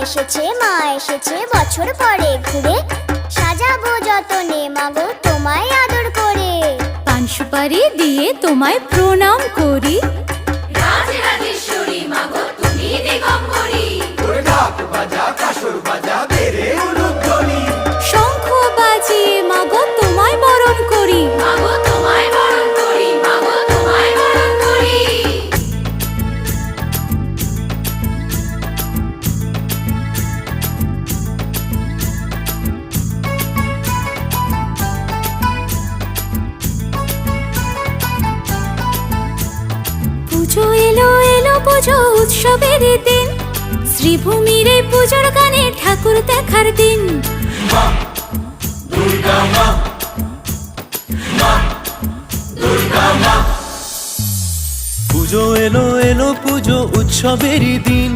মা এসেছে বছর পরে ঘুরে, সাজাবো যতনে মাগো তোমায় আদর করে। পান সুপারি দিয়ে তোমায় প্রণাম করি। রাজরাজেশ্বরী মাগো তুমি দিগম্বরী। ঢাক বাজা কাসর বাজা বেরে উলুধ্বনি। শঙ্খ বাজিয়ে মাগো তোমায় বরণ করি। মাগো তোমায় বরণ করি, মাগো তোমায় বরণ করি। পুজো এলো এলো পুজো উৎসবের দিন, শ্রীভূমির এই পুজোর গানে ঠাকুর দেখার দিন। মা দুর্গা মা, মা দুর্গা মা। পুজো এলো এলো পুজো উৎসবেরই দিন,